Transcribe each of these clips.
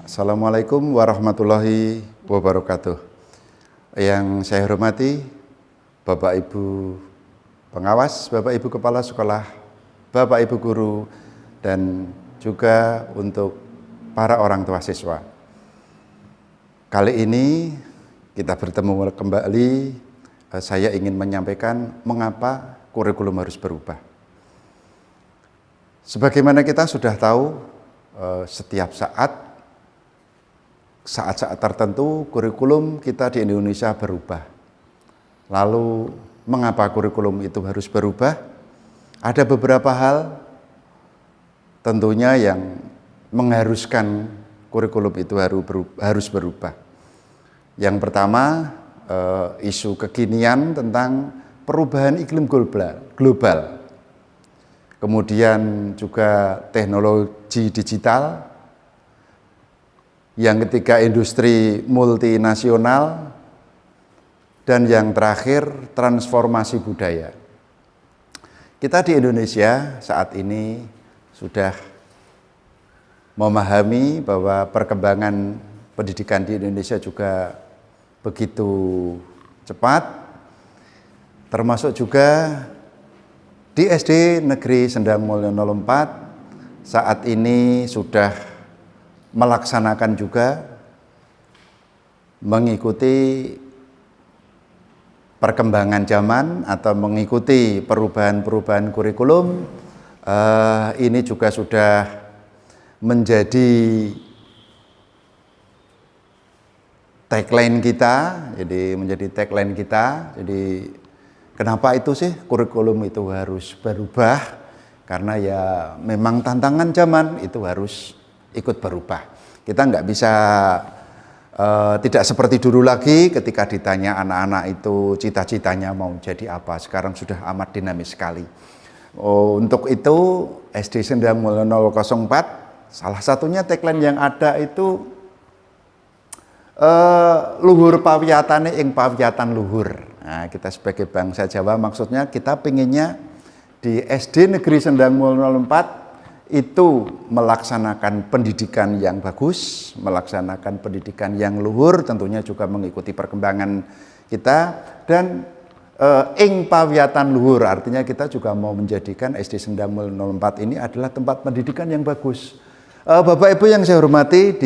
Assalamualaikum warahmatullahi wabarakatuh. Yang saya hormati Bapak Ibu pengawas, Bapak Ibu kepala sekolah, Bapak Ibu guru, dan juga untuk para orang tua siswa. Kali ini kita bertemu kembali. Saya ingin menyampaikan mengapa kurikulum harus berubah. Sebagaimana kita sudah tahu, setiap saat tertentu kurikulum kita di Indonesia berubah. Lalu mengapa kurikulum itu harus berubah? Ada beberapa hal tentunya yang mengharuskan kurikulum itu harus berubah. Yang pertama, isu kekinian tentang perubahan iklim global. Kemudian juga teknologi digital. Yang ketiga, industri multinasional, dan yang terakhir, transformasi budaya. Kita di Indonesia saat ini sudah memahami bahwa perkembangan pendidikan di Indonesia juga begitu cepat, termasuk juga di SD Negeri Sendang Mulyono 4 saat ini sudah melaksanakan juga mengikuti perkembangan zaman atau mengikuti perubahan-perubahan kurikulum. Ini juga sudah menjadi tagline kita. Jadi kenapa itu sih kurikulum itu harus berubah? Karena ya memang tantangan zaman itu harus ikut berubah. Kita nggak bisa tidak seperti dulu lagi ketika ditanya anak-anak itu cita-citanya mau jadi apa. Sekarang sudah amat dinamis sekali. Untuk itu SD Sendang Mulyono 04 salah satunya tagline yang ada itu luhur pawiyatane ing pawiyatan luhur. Nah, kita sebagai bangsa Jawa maksudnya kita pengennya di SD Negeri Sendang Mulyono 04 itu melaksanakan pendidikan yang bagus, melaksanakan pendidikan yang luhur, tentunya juga mengikuti perkembangan kita, dan ing pawiyatan luhur, artinya kita juga mau menjadikan SD Sendang Mulyono 04 ini adalah tempat pendidikan yang bagus. Bapak Ibu yang saya hormati,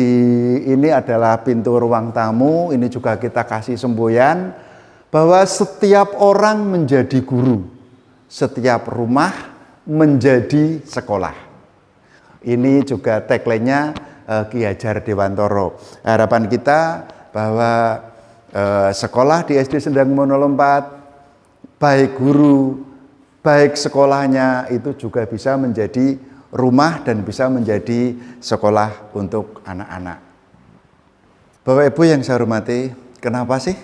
ini adalah pintu ruang tamu, ini juga kita kasih semboyan bahwa setiap orang menjadi guru, setiap rumah menjadi sekolah. Ini juga tagline-nya Ki Hajar Dewantara. Harapan kita bahwa sekolah di SD Sendang Mulyono 04, baik guru, baik sekolahnya itu juga bisa menjadi rumah dan bisa menjadi sekolah untuk anak-anak. Bapak Ibu yang saya hormati, kenapa sih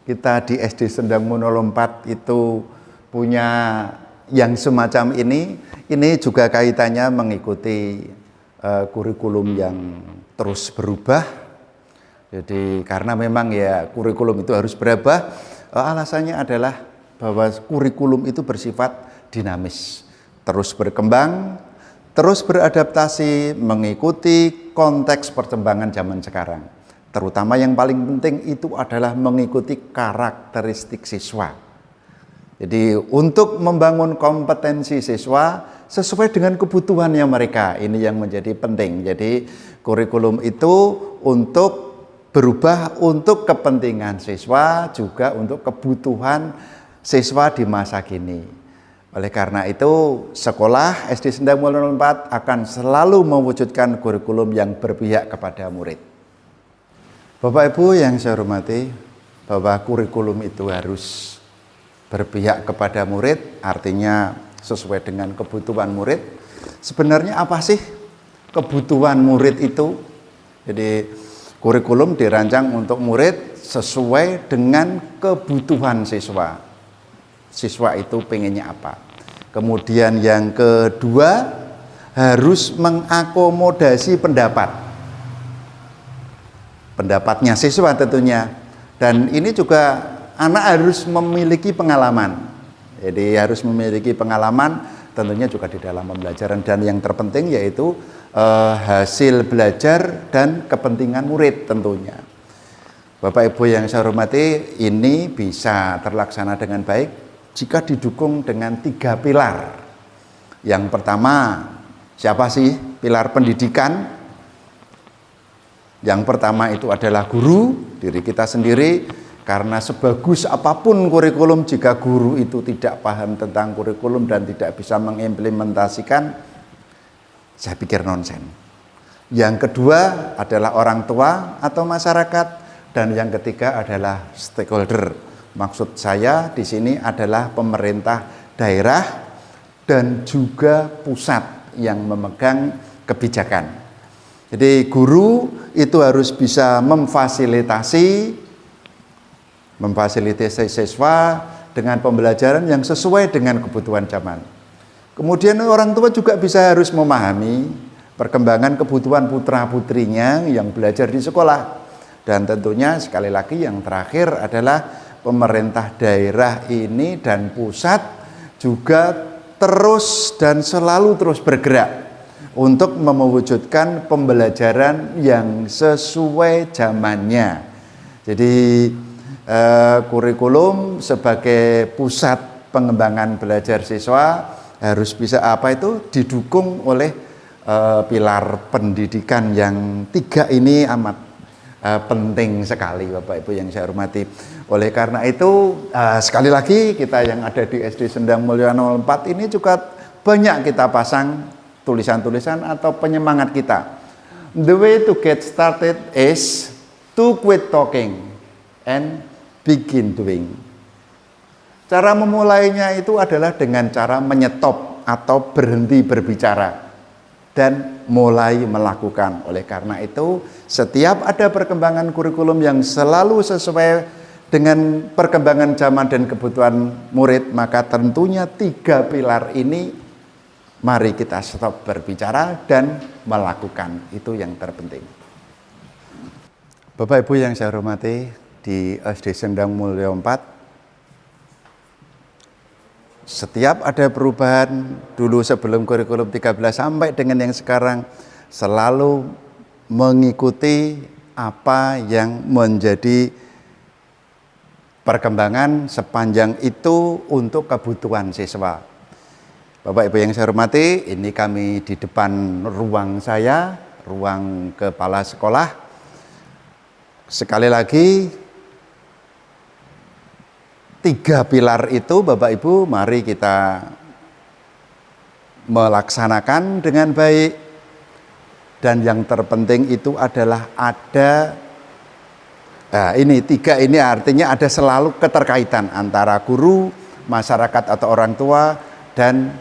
kita di SD Sendang Mulyono 04 itu punya yang semacam ini? Ini juga kaitannya mengikuti kurikulum yang terus berubah. Jadi karena memang ya kurikulum itu harus berubah, alasannya adalah bahwa kurikulum itu bersifat dinamis, terus berkembang, terus beradaptasi mengikuti konteks perkembangan zaman sekarang. Terutama yang paling penting itu adalah mengikuti karakteristik siswa. Jadi untuk membangun kompetensi siswa sesuai dengan kebutuhannya mereka, ini yang menjadi penting. Jadi kurikulum itu untuk berubah untuk kepentingan siswa, juga untuk kebutuhan siswa di masa kini. Oleh karena itu, sekolah SD Sendang Mulyono 04 akan selalu mewujudkan kurikulum yang berpihak kepada murid. Bapak Ibu yang saya hormati, bahwa kurikulum itu harus berpihak kepada murid, artinya sesuai dengan kebutuhan murid. Sebenarnya apa sih kebutuhan murid itu? Jadi kurikulum dirancang untuk murid sesuai dengan kebutuhan siswa. Siswa itu pengennya apa? Kemudian yang kedua, harus mengakomodasi pendapatnya siswa tentunya. Dan ini juga anak harus memiliki pengalaman. Jadi harus memiliki pengalaman tentunya juga di dalam pembelajaran, dan yang terpenting yaitu hasil belajar dan kepentingan murid tentunya. Bapak Ibu yang saya hormati, ini bisa terlaksana dengan baik jika didukung dengan 3 pilar. Yang pertama, siapa sih pilar pendidikan? Yang pertama itu adalah guru, diri kita sendiri, karena sebagus apapun kurikulum, jika guru itu tidak paham tentang kurikulum dan tidak bisa mengimplementasikan, saya pikir nonsen. Yang kedua adalah orang tua atau masyarakat, dan yang ketiga adalah stakeholder. Maksud saya di sini adalah pemerintah daerah dan juga pusat yang memegang kebijakan. Jadi guru itu harus bisa memfasilitasi siswa dengan pembelajaran yang sesuai dengan kebutuhan zaman. Kemudian orang tua juga harus memahami perkembangan kebutuhan putra-putrinya yang belajar di sekolah. Dan tentunya sekali lagi yang terakhir adalah pemerintah daerah ini dan pusat juga terus dan selalu terus bergerak untuk mewujudkan pembelajaran yang sesuai zamannya. Jadi kurikulum sebagai pusat pengembangan belajar siswa harus bisa didukung oleh pilar pendidikan yang 3 ini amat penting sekali, Bapak Ibu yang saya hormati. Oleh karena itu sekali lagi kita yang ada di SD Sendang Mulia 04 ini juga banyak kita pasang tulisan-tulisan atau penyemangat kita. The way to get started is to quit talking and begin doing. Cara memulainya itu adalah dengan cara menyetop atau berhenti berbicara dan mulai melakukan. Oleh karena itu, setiap ada perkembangan kurikulum yang selalu sesuai dengan perkembangan zaman dan kebutuhan murid, maka tentunya 3 pilar ini mari kita stop berbicara dan melakukan. Itu yang terpenting. Bapak Ibu yang saya hormati, di SD Sendang Mulia 4, setiap ada perubahan dulu sebelum kurikulum 13 sampai dengan yang sekarang, selalu mengikuti apa yang menjadi perkembangan sepanjang itu untuk kebutuhan siswa. Bapak Ibu yang saya hormati, ini kami di depan ruang saya, ruang kepala sekolah. Sekali lagi, 3 pilar itu Bapak Ibu mari kita melaksanakan dengan baik, dan yang terpenting itu adalah ini 3 ini artinya ada selalu keterkaitan antara guru, masyarakat atau orang tua, dan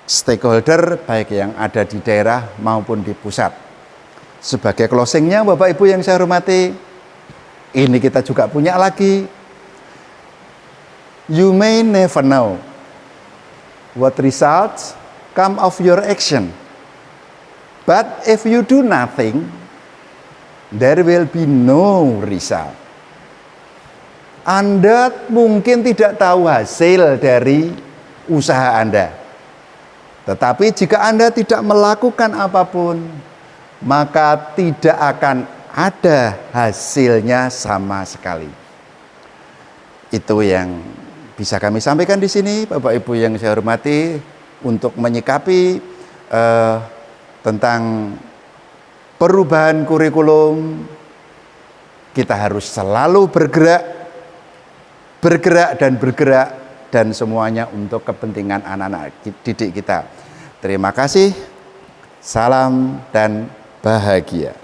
stakeholder baik yang ada di daerah maupun di pusat. Sebagai closingnya Bapak Ibu yang saya hormati, ini kita juga punya lagi. You may never know what results come of your action. But if you do nothing, there will be no result. Anda mungkin tidak tahu hasil dari usaha Anda. Tetapi jika Anda tidak melakukan apapun, maka tidak akan ada hasilnya sama sekali. Itu yang bisa kami sampaikan di sini, Bapak Ibu yang saya hormati, untuk menyikapi tentang perubahan kurikulum. Kita harus selalu bergerak dan semuanya untuk kepentingan anak-anak didik kita. Terima kasih, salam dan bahagia.